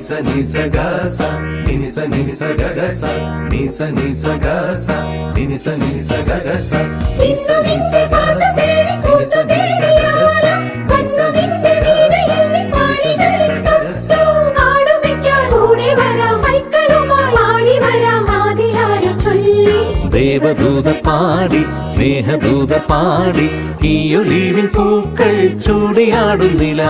sa ni sa ga sa ni sa ga ga sa ni sa ga sa ni sa ga ga sa ni sa പാട്ട് തേടി കൂട്ടു തേടിയാല വൻസുതിച്ച് വീണയിൽ പാടികളിൽ തൊട്ടു ആടുമിക്കാൻ ഓടി വരാം മൈക്കളുമായി ആടി വരാം ആദിയാര ചൊല്ലി ദേവദൂത പാടി സ്നേഹദൂത പാടി ഈ ഒലിവിൻ പൂക്കൾ ചൂടിയാടുന്നില്ല